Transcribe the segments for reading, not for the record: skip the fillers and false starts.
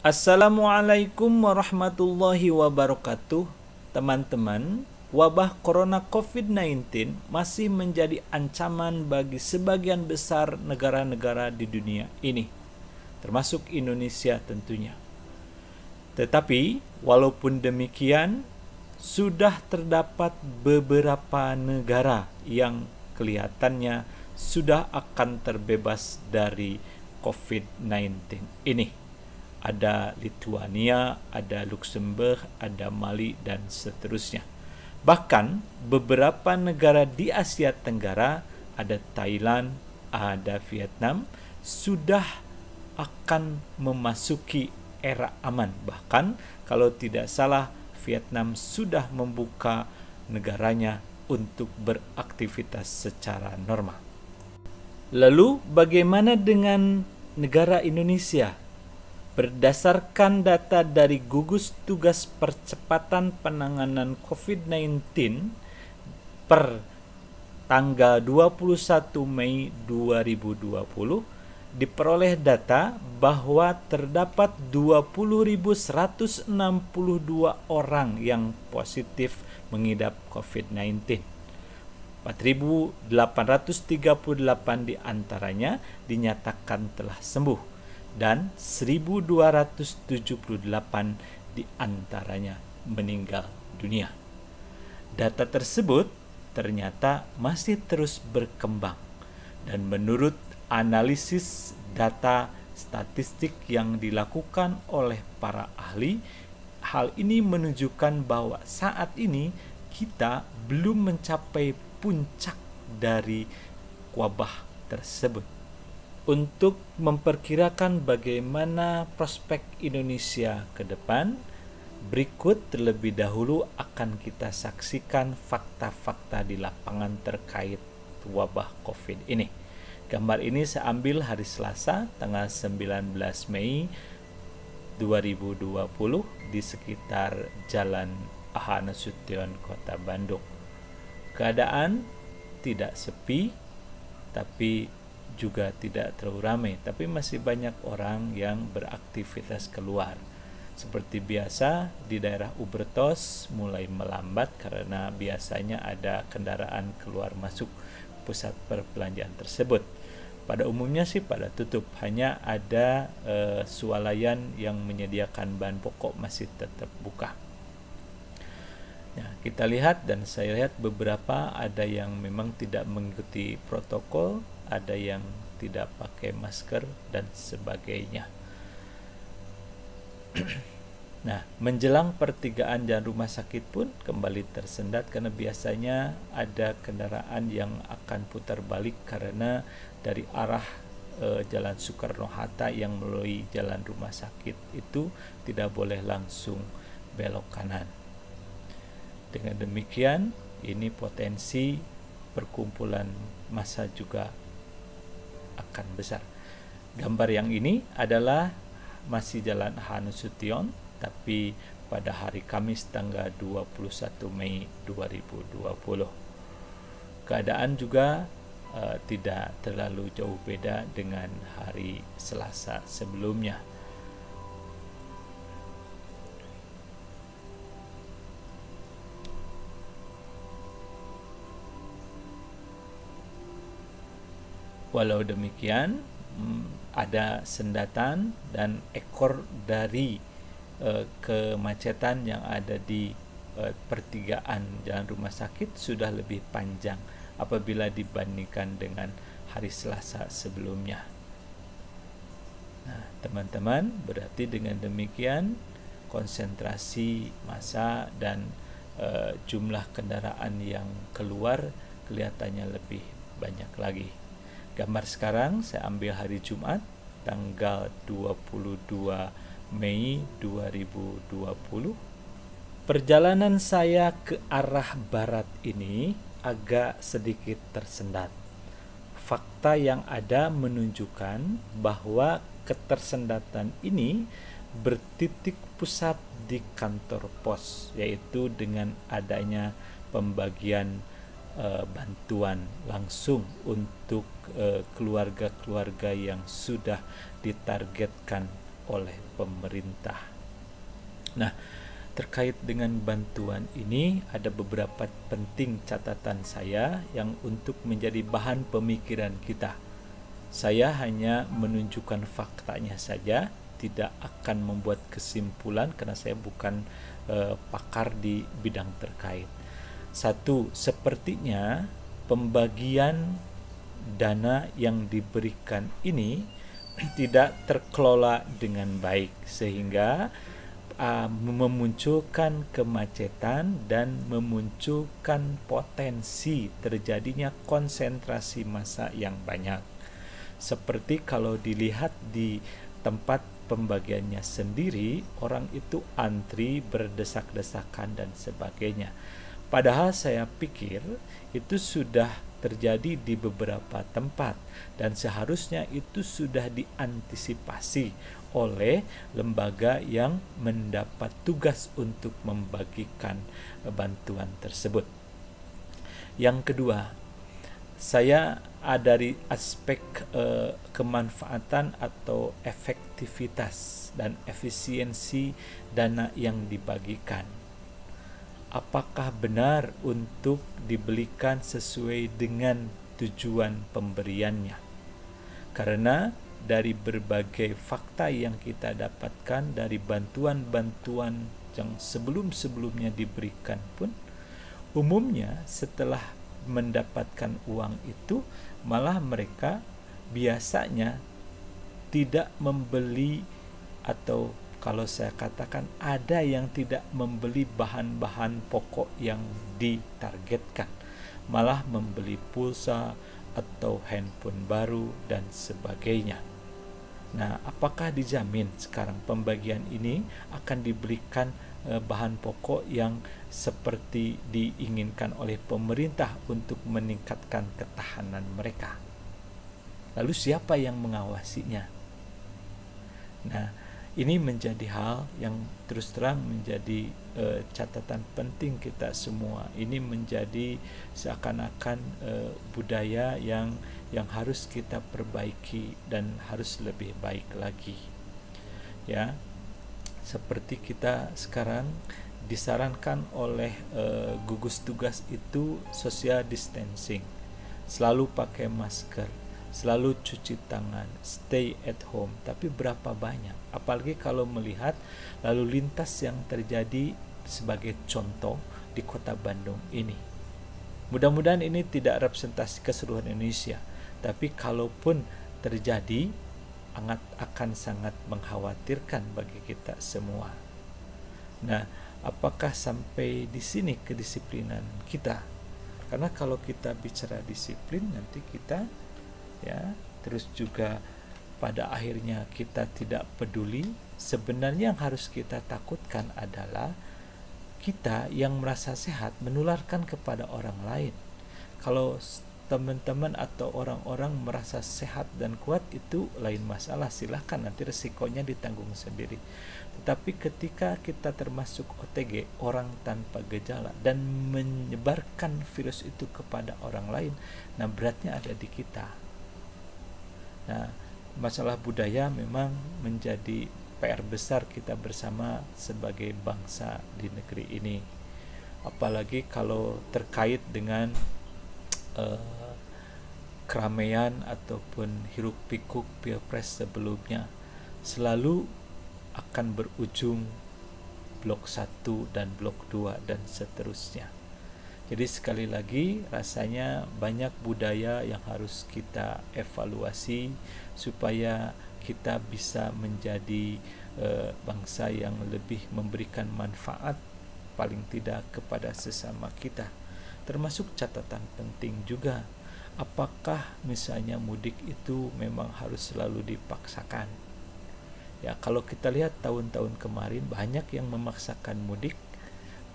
Assalamualaikum warahmatullahi wabarakatuh. Teman-teman, wabah corona COVID-19 masih menjadi ancaman bagi sebagian besar negara-negara di dunia ini, termasuk Indonesia tentunya. Tetapi, walaupun demikian, sudah terdapat beberapa negara yang kelihatannya sudah akan terbebas dari COVID-19 ini. Ada Lithuania, ada Luxembourg, ada Mali, dan seterusnya. Bahkan beberapa negara di Asia Tenggara, ada Thailand, ada Vietnam, sudah akan memasuki era aman. Bahkan kalau tidak salah, Vietnam sudah membuka negaranya untuk beraktivitas secara normal. Lalu bagaimana dengan negara Indonesia? Berdasarkan data dari Gugus Tugas Percepatan Penanganan COVID-19 per tanggal 21 Mei 2020, diperoleh data bahwa terdapat 20.162 orang yang positif mengidap COVID-19. 4.838 diantaranya dinyatakan telah sembuh dan 1.278 diantaranya meninggal dunia. Data tersebut ternyata masih terus berkembang, dan menurut analisis data statistik yang dilakukan oleh para ahli, hal ini menunjukkan bahwa saat ini kita belum mencapai puncak dari wabah tersebut. Untuk memperkirakan bagaimana prospek Indonesia ke depan, berikut terlebih dahulu akan kita saksikan fakta-fakta di lapangan terkait wabah COVID ini. Gambar ini saya ambil hari Selasa, tanggal 19 Mei 2020 di sekitar Jalan A.H. Nasution, Kota Bandung. Keadaan tidak sepi, tapi juga tidak terlalu ramai, tapi masih banyak orang yang beraktivitas keluar. Seperti biasa, di daerah Ubertos mulai melambat karena biasanya ada kendaraan keluar masuk pusat perbelanjaan tersebut. Pada umumnya sih pada tutup, hanya ada swalayan yang menyediakan bahan pokok masih tetap buka. Nah, kita lihat, dan saya lihat beberapa ada yang memang tidak mengikuti protokol, ada yang tidak pakai masker, dan sebagainya. Nah, menjelang pertigaan jalan rumah sakit pun kembali tersendat karena biasanya ada kendaraan yang akan putar balik karena dari arah Jalan Soekarno-Hatta yang melalui jalan rumah sakit itu tidak boleh langsung belok kanan. Dengan demikian, ini potensi perkumpulan massa juga akan besar. Gambar yang ini adalah masih Jalan A.H. Nasution, tapi pada hari Kamis tanggal 21 Mei 2020. Keadaan juga tidak terlalu jauh beda dengan hari Selasa sebelumnya. Walau demikian, ada sendatan dan ekor dari kemacetan yang ada di pertigaan jalan rumah sakit sudah lebih panjang apabila dibandingkan dengan hari Selasa sebelumnya. Nah, teman-teman, berarti dengan demikian konsentrasi massa dan jumlah kendaraan yang keluar kelihatannya lebih banyak lagi. Gambar sekarang saya ambil hari Jumat, tanggal 22 Mei 2020. Perjalanan saya ke arah barat ini agak sedikit tersendat. Fakta yang ada menunjukkan bahwa ketersendatan ini bertitik pusat di kantor pos, yaitu dengan adanya pembagian bantuan langsung untuk keluarga-keluarga yang sudah ditargetkan oleh pemerintah. Nah, terkait dengan bantuan ini ada beberapa penting catatan saya yang untuk menjadi bahan pemikiran kita. Saya hanya menunjukkan faktanya saja, tidak akan membuat kesimpulan karena saya bukan pakar di bidang terkait. Satu, sepertinya pembagian dana yang diberikan ini tidak terkelola dengan baik sehingga memunculkan kemacetan dan memunculkan potensi terjadinya konsentrasi massa yang banyak. Seperti kalau dilihat di tempat pembagiannya sendiri, orang itu antri berdesak-desakan dan sebagainya. Padahal saya pikir itu sudah terjadi di beberapa tempat dan seharusnya itu sudah diantisipasi oleh lembaga yang mendapat tugas untuk membagikan bantuan tersebut. Yang kedua, saya dari aspek kemanfaatan atau efektivitas dan efisiensi dana yang dibagikan. Apakah benar untuk dibelikan sesuai dengan tujuan pemberiannya? Karena dari berbagai fakta yang kita dapatkan dari bantuan-bantuan yang sebelum-sebelumnya diberikan pun, umumnya setelah mendapatkan uang itu malah mereka biasanya tidak membeli, atau kalau saya katakan ada yang tidak membeli bahan-bahan pokok yang ditargetkan, malah membeli pulsa atau handphone baru dan sebagainya. Nah, apakah dijamin sekarang pembagian ini akan diberikan bahan pokok yang seperti diinginkan oleh pemerintah untuk meningkatkan ketahanan mereka? Lalu siapa yang mengawasinya? Nah, ini menjadi hal yang terus terang menjadi catatan penting kita semua. Ini menjadi seakan-akan budaya yang harus kita perbaiki dan harus lebih baik lagi. Ya, seperti kita sekarang disarankan oleh gugus tugas itu social distancing, selalu pakai masker, selalu cuci tangan, stay at home. Tapi berapa banyak? Apalagi kalau melihat lalu lintas yang terjadi sebagai contoh di kota Bandung ini. Mudah-mudahan ini tidak representasi keseluruhan Indonesia, tapi kalaupun terjadi akan sangat mengkhawatirkan bagi kita semua. Nah, apakah sampai di sini kedisiplinan kita? Karena kalau kita bicara disiplin, nanti kita terus juga pada akhirnya kita tidak peduli. Sebenarnya yang harus kita takutkan adalah kita yang merasa sehat menularkan kepada orang lain. Kalau teman-teman atau orang-orang merasa sehat dan kuat, itu lain masalah, silahkan, nanti resikonya ditanggung sendiri. Tetapi ketika kita termasuk OTG, orang tanpa gejala, dan menyebarkan virus itu kepada orang lain, nah beratnya ada di kita. Nah, masalah budaya memang menjadi PR besar kita bersama sebagai bangsa di negeri ini. Apalagi kalau terkait dengan keramaian ataupun hiruk pikuk pilpres sebelumnya, selalu akan berujung blok 1 dan blok 2 dan seterusnya. Jadi sekali lagi rasanya banyak budaya yang harus kita evaluasi supaya kita bisa menjadi bangsa yang lebih memberikan manfaat paling tidak kepada sesama kita. Termasuk catatan penting juga, apakah misalnya mudik itu memang harus selalu dipaksakan? Ya, kalau kita lihat tahun-tahun kemarin banyak yang memaksakan mudik,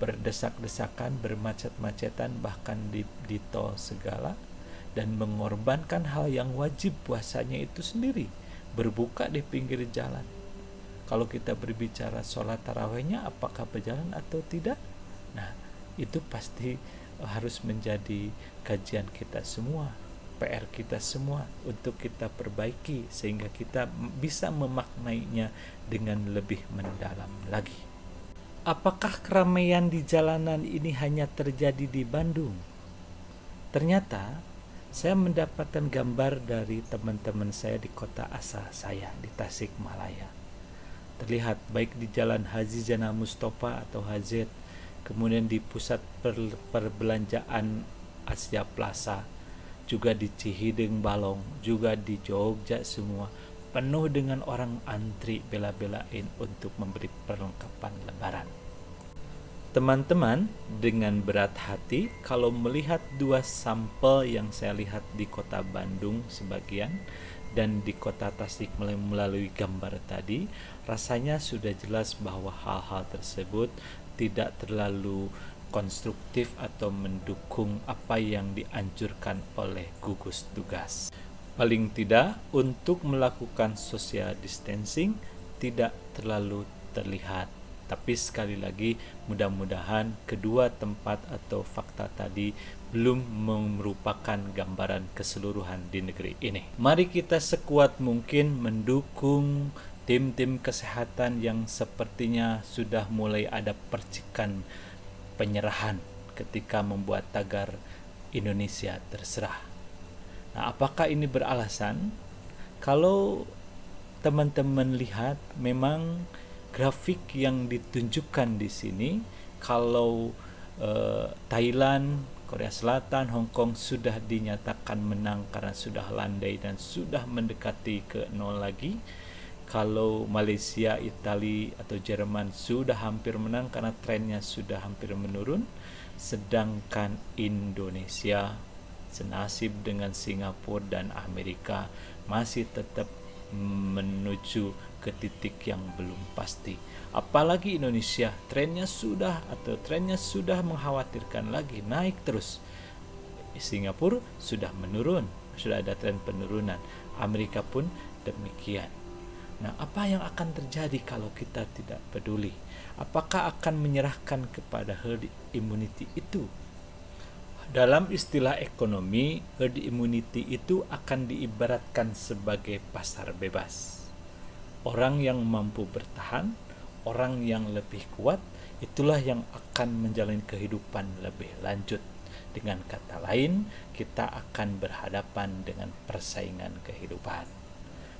berdesak-desakan, bermacet-macetan, bahkan di tol segala, dan mengorbankan hal yang wajib puasanya itu sendiri, berbuka di pinggir jalan. Kalau kita berbicara sholat tarawihnya apakah berjalan atau tidak? Nah, itu pasti harus menjadi kajian kita semua. PR kita semua untuk kita perbaiki sehingga kita bisa memaknainya dengan lebih mendalam lagi. Apakah keramaian di jalanan ini hanya terjadi di Bandung? Ternyata saya mendapatkan gambar dari teman-teman saya di kota asal saya, di Tasikmalaya. Terlihat baik di Jalan Haji Jana Mustofa atau HZ, kemudian di pusat perbelanjaan Asia Plaza, juga di Cihideng Balong, juga di Jogja, semua penuh dengan orang antri bela-belain untuk memberi perlengkapan lebaran. Teman-teman, dengan berat hati kalau melihat dua sampel yang saya lihat di kota Bandung sebagian dan di kota Tasik melalui gambar tadi, rasanya sudah jelas bahwa hal-hal tersebut tidak terlalu konstruktif atau mendukung apa yang dianjurkan oleh gugus tugas. Paling tidak, untuk melakukan social distancing tidak terlalu terlihat. Tapi sekali lagi, mudah-mudahan kedua tempat atau fakta tadi belum merupakan gambaran keseluruhan di negeri ini. Mari kita sekuat mungkin mendukung tim-tim kesehatan yang sepertinya sudah mulai ada percikan penyerahan ketika membuat tagar Indonesia terserah. Nah, apakah ini beralasan? Kalau teman-teman lihat, memang grafik yang ditunjukkan di sini, kalau Thailand, Korea Selatan, Hong Kong sudah dinyatakan menang karena sudah landai dan sudah mendekati ke nol lagi. Kalau Malaysia, Italia atau Jerman sudah hampir menang karena trennya sudah hampir menurun, sedangkan Indonesia senasib dengan Singapura dan Amerika masih tetap menuju ke titik yang belum pasti. Apalagi Indonesia, trennya sudah mengkhawatirkan lagi, naik terus. Singapura sudah menurun, sudah ada tren penurunan. Amerika pun demikian. Nah, apa yang akan terjadi kalau kita tidak peduli? Apakah akan menyerahkan kepada herd immunity itu? Dalam istilah ekonomi, herd immunity itu akan diibaratkan sebagai pasar bebas. Orang yang mampu bertahan, orang yang lebih kuat, itulah yang akan menjalani kehidupan lebih lanjut. Dengan kata lain, kita akan berhadapan dengan persaingan kehidupan.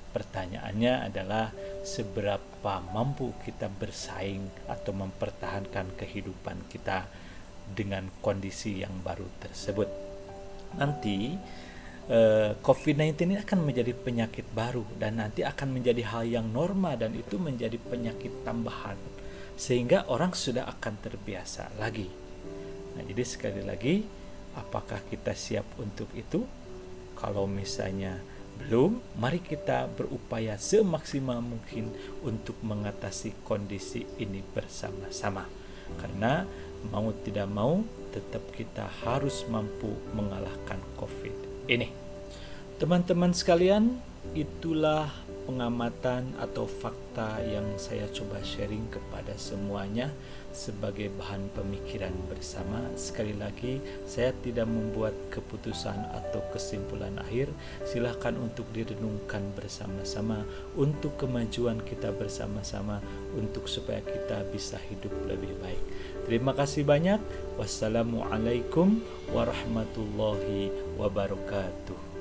Pertanyaannya adalah seberapa mampu kita bersaing atau mempertahankan kehidupan kita dengan kondisi yang baru tersebut. Nanti COVID-19 ini akan menjadi penyakit baru dan nanti akan menjadi hal yang normal dan itu menjadi penyakit tambahan sehingga orang sudah akan terbiasa lagi. Nah, jadi sekali lagi, apakah kita siap untuk itu? Kalau misalnya belum, mari kita berupaya semaksimal mungkin untuk mengatasi kondisi ini bersama-sama. Karena mau tidak mau, tetap kita harus mampu mengalahkan COVID ini. Teman-teman sekalian, itulah pengamatan atau fakta yang saya coba sharing kepada semuanya sebagai bahan pemikiran bersama. Sekali lagi, saya tidak membuat keputusan atau kesimpulan akhir. Silakan untuk direnungkan bersama-sama untuk kemajuan kita bersama-sama, untuk supaya kita bisa hidup lebih baik. Terima kasih banyak. Wassalamualaikum warahmatullahi wabarakatuh.